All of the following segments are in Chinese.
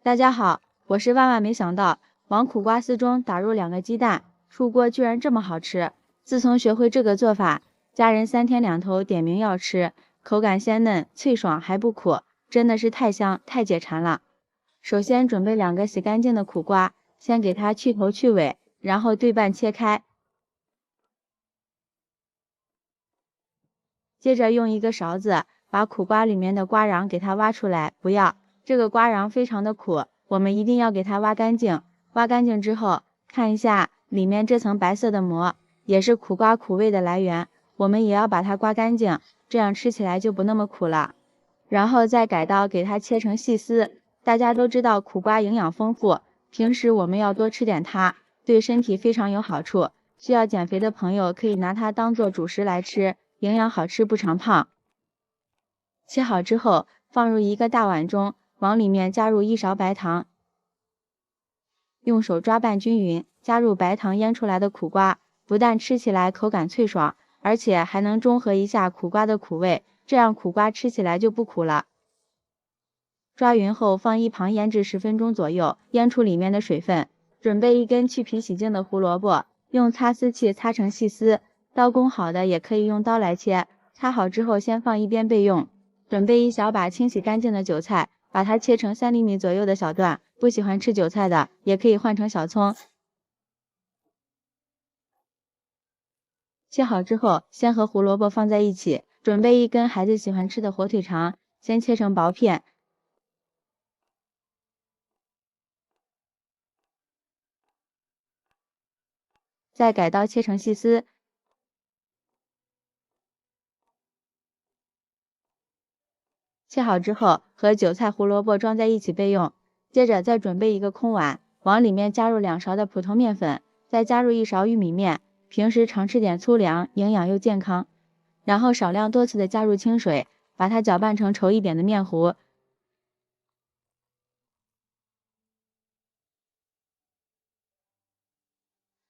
大家好，我是万万没想到，往苦瓜丝中打入2个鸡蛋，出锅居然这么好吃。自从学会这个做法，家人3天2头点名要吃，口感鲜嫩脆爽还不苦，真的是太香太解馋了。首先准备2个洗干净的苦瓜，先给它去头去尾，然后对半切开。接着用一个勺子把苦瓜里面的瓜瓤给它挖出来，不要，这个瓜瓤非常的苦，我们一定要给它挖干净。挖干净之后，看一下里面这层白色的膜，也是苦瓜苦味的来源，我们也要把它刮干净，这样吃起来就不那么苦了。然后再改刀给它切成细丝。大家都知道苦瓜营养丰富，平时我们要多吃点它，对身体非常有好处。需要减肥的朋友可以拿它当做主食来吃，营养好吃不长胖。切好之后放入一个大碗中，往里面加入1勺白糖，用手抓拌均匀，加入白糖腌出来的苦瓜，不但吃起来口感脆爽，而且还能中和一下苦瓜的苦味，这样苦瓜吃起来就不苦了。抓匀后放一旁腌制10分钟左右，腌出里面的水分。准备1根去皮洗净的胡萝卜，用擦丝器擦成细丝，刀工好的也可以用刀来切。擦好之后先放一边备用。准备1小把清洗干净的韭菜，把它切成3厘米左右的小段，不喜欢吃韭菜的也可以换成小葱。切好之后先和胡萝卜放在一起，准备1根孩子喜欢吃的火腿肠，先切成薄片，再改刀切成细丝。切好之后和韭菜胡萝卜装在一起备用。接着再准备1个空碗，往里面加入2勺的普通面粉，再加入1勺玉米面，平时常吃点粗粮，营养又健康。然后少量多次的加入清水，把它搅拌成稠一点的面糊。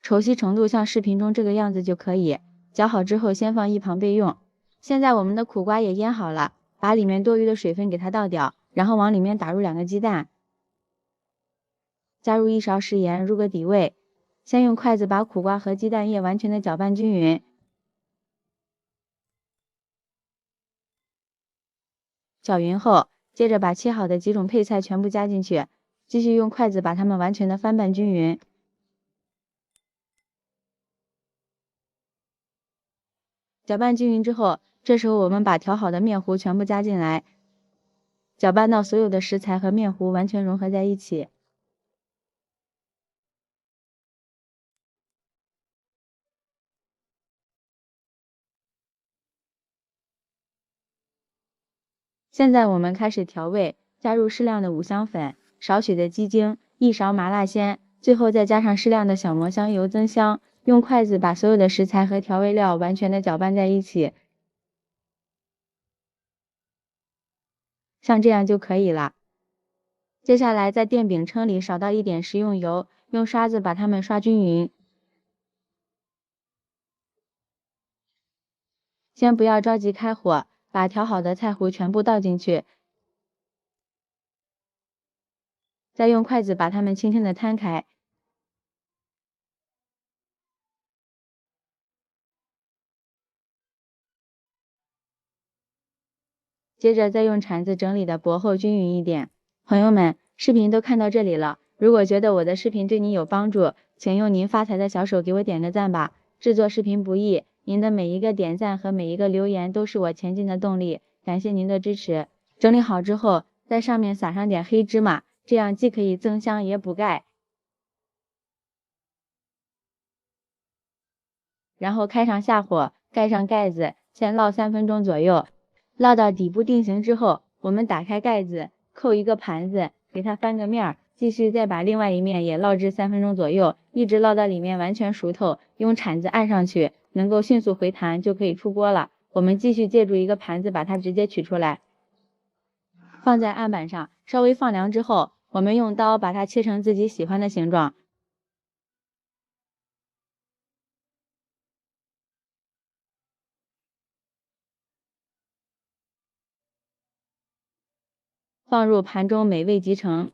稠稀程度像视频中这个样子就可以。搅好之后先放一旁备用。现在我们的苦瓜也腌好了，把里面多余的水分给它倒掉，然后往里面打入2个鸡蛋，加入1勺食盐入个底味。先用筷子把苦瓜和鸡蛋液完全的搅拌均匀。搅匀后，接着把切好的几种配菜全部加进去，继续用筷子把它们完全的翻拌均匀。搅拌均匀之后，这时候我们把调好的面糊全部加进来，搅拌到所有的食材和面糊完全融合在一起。现在我们开始调味，加入适量的五香粉、少许的鸡精、1勺麻辣鲜，最后再加上适量的小磨香油增香。用筷子把所有的食材和调味料完全的搅拌在一起，像这样就可以了。接下来在电饼铛里少倒一点食用油，用刷子把它们刷均匀。先不要着急开火，把调好的菜糊全部倒进去，再用筷子把它们轻轻的摊开。接着再用铲子整理的薄厚均匀一点。朋友们，视频都看到这里了，如果觉得我的视频对你有帮助，请用您发财的小手给我点个赞吧。制作视频不易，您的每一个点赞和每一个留言都是我前进的动力，感谢您的支持。整理好之后，在上面撒上点黑芝麻，这样既可以增香也补钙。然后开上下火，盖上盖子，先烙3分钟左右。烙到底部定型之后，我们打开盖子，扣一个盘子，给它翻个面儿，继续再把另外一面也烙制3分钟左右，一直烙到里面完全熟透，用铲子按上去，能够迅速回弹，就可以出锅了。我们继续借助一个盘子把它直接取出来，放在案板上，稍微放凉之后，我们用刀把它切成自己喜欢的形状。放入盘中美味即成。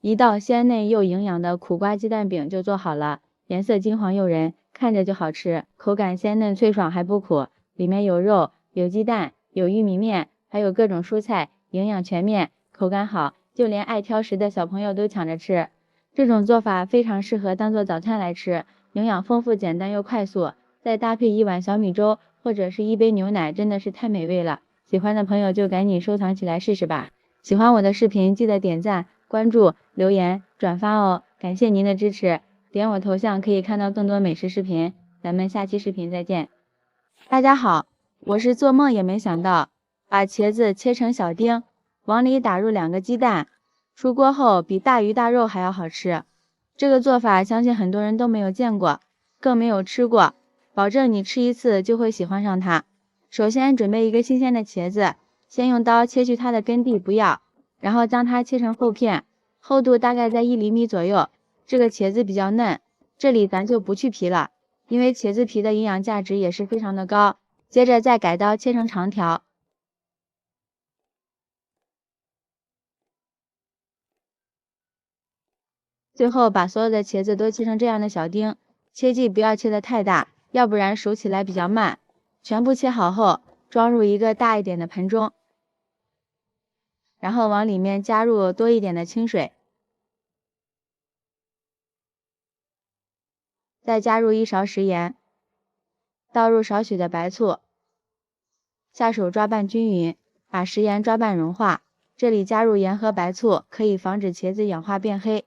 一道鲜嫩又营养的苦瓜鸡蛋饼就做好了，颜色金黄诱人，看着就好吃，口感鲜嫩脆爽还不苦，里面有肉、有鸡蛋、有玉米面，还有各种蔬菜，营养全面，口感好，就连爱挑食的小朋友都抢着吃。这种做法非常适合当做早餐来吃，营养丰富，简单又快速，再搭配一碗小米粥或者是一杯牛奶，真的是太美味了。喜欢的朋友就赶紧收藏起来试试吧。喜欢我的视频，记得点赞、关注、留言、转发哦，感谢您的支持。点我头像可以看到更多美食视频，咱们下期视频再见。大家好，我是做梦也没想到，把茄子切成小丁，往里打入2个鸡蛋，出锅后比大鱼大肉还要好吃。这个做法相信很多人都没有见过，更没有吃过，保证你吃一次就会喜欢上它。首先准备一个新鲜的茄子，先用刀切去它的根蒂不要，然后将它切成厚片，厚度大概在1厘米左右。这个茄子比较嫩，这里咱就不去皮了，因为茄子皮的营养价值也是非常的高。接着再改刀切成长条，最后把所有的茄子都切成这样的小丁，切记不要切得太大，要不然熟起来比较慢。全部切好后，装入一个大一点的盆中，然后往里面加入多一点的清水，再加入1勺食盐，倒入少许的白醋，下手抓拌均匀，把食盐抓拌融化。这里加入盐和白醋，可以防止茄子氧化变黑。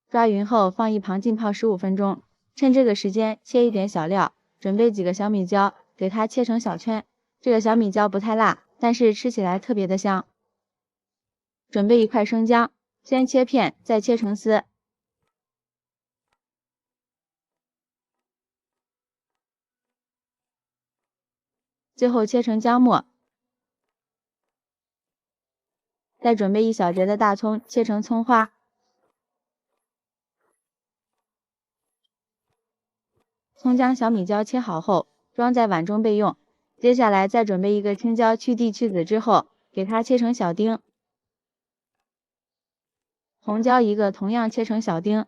抓匀后放一旁浸泡15分钟，趁这个时间切一点小料，准备几个小米椒，给它切成小圈。这个小米椒不太辣，但是吃起来特别的香。准备1块生姜，先切片，再切成丝。最后切成姜末。再准备1小节的大葱，切成葱花。葱姜小米椒切好后，装在碗中备用。接下来再准备1个青椒，去蒂去籽之后，给它切成小丁。红椒1个，同样切成小丁。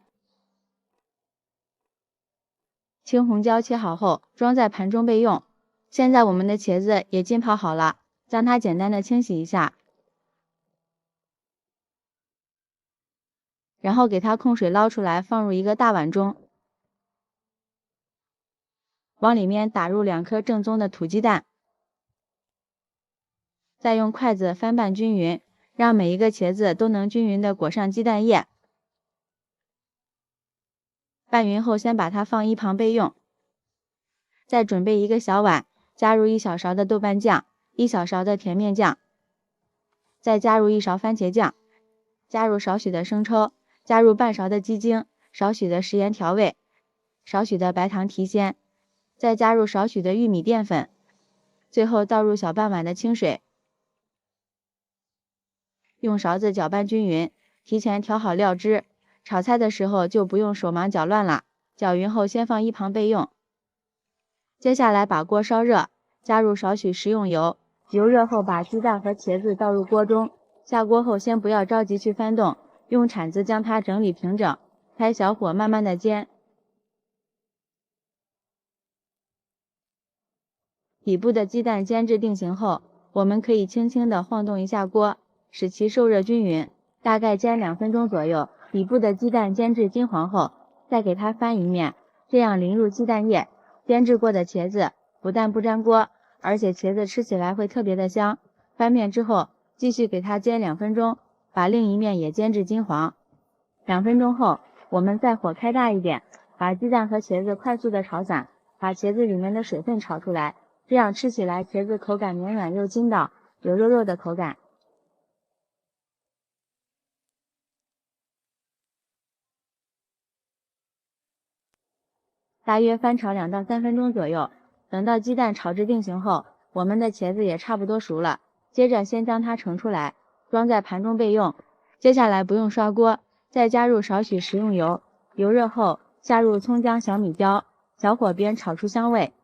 青红椒切好后，装在盘中备用。现在我们的茄子也浸泡好了，将它简单的清洗一下，然后给它控水捞出来，放入一个大碗中。往里面打入2颗正宗的土鸡蛋，再用筷子翻拌均匀，让每一个茄子都能均匀的裹上鸡蛋液。拌匀后，先把它放一旁备用。再准备1个小碗，加入1小勺的豆瓣酱，1小勺的甜面酱，再加入1勺番茄酱，加入少许的生抽，加入半勺的鸡精，少许的食盐调味，少许的白糖提鲜，再加入少许的玉米淀粉，最后倒入小半碗的清水，用勺子搅拌均匀，提前调好料汁。炒菜的时候就不用手忙脚乱了，搅匀后先放一旁备用。接下来把锅烧热，加入少许食用油，油热后把鸡蛋和茄子倒入锅中。下锅后先不要着急去翻动，用铲子将它整理平整，开小火慢慢的煎。底部的鸡蛋煎至定型后，我们可以轻轻的晃动一下锅，使其受热均匀，大概煎2分钟左右。底部的鸡蛋煎至金黄后，再给它翻一面，这样淋入鸡蛋液。煎制过的茄子不但不粘锅，而且茄子吃起来会特别的香。翻面之后，继续给它煎2分钟，把另一面也煎至金黄。2分钟后，我们再火开大一点，把鸡蛋和茄子快速的炒散，把茄子里面的水分炒出来，这样吃起来茄子口感绵软又筋道，有肉肉的口感。大约翻炒2到3分钟左右，等到鸡蛋炒至定型后，我们的茄子也差不多熟了。接着先将它盛出来，装在盘中备用。接下来不用刷锅，再加入少许食用油，油热后下入葱姜小米椒，小火边炒出香味。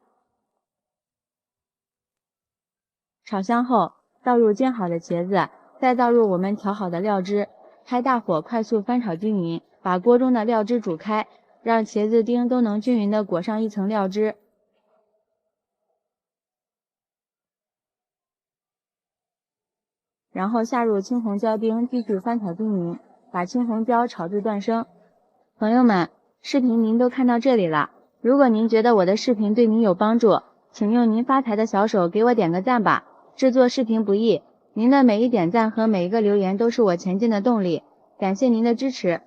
炒香后，倒入煎好的茄子，再倒入我们调好的料汁，开大火快速翻炒均匀，把锅中的料汁煮开，让茄子丁都能均匀地裹上一层料汁。然后下入青红椒丁，继续翻炒均匀，把青红椒炒至断生。朋友们，视频您都看到这里了，如果您觉得我的视频对您有帮助，请用您发财的小手给我点个赞吧。制作视频不易，您的每一点赞和每一个留言都是我前进的动力，感谢您的支持。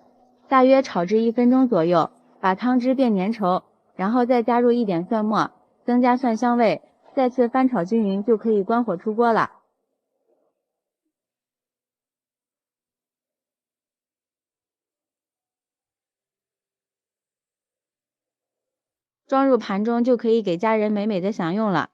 大约炒至1分钟左右，把汤汁变粘稠，然后再加入一点蒜末，增加蒜香味，再次翻炒均匀就可以关火出锅了。装入盘中就可以给家人美美的享用了。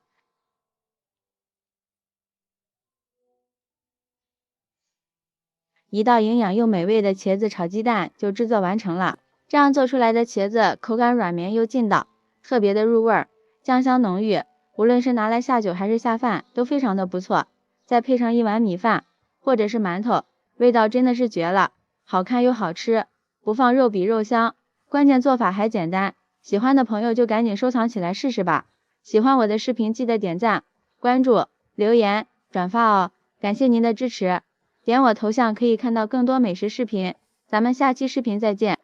一道营养又美味的茄子炒鸡蛋就制作完成了。这样做出来的茄子口感软绵又劲道，特别的入味儿，酱香浓郁，无论是拿来下酒还是下饭都非常的不错。再配上一碗米饭或者是馒头，味道真的是绝了，好看又好吃，不放肉比肉香，关键做法还简单。喜欢的朋友就赶紧收藏起来试试吧。喜欢我的视频记得点赞、关注、留言、转发哦，感谢您的支持。点我头像可以看到更多美食视频，咱们下期视频再见。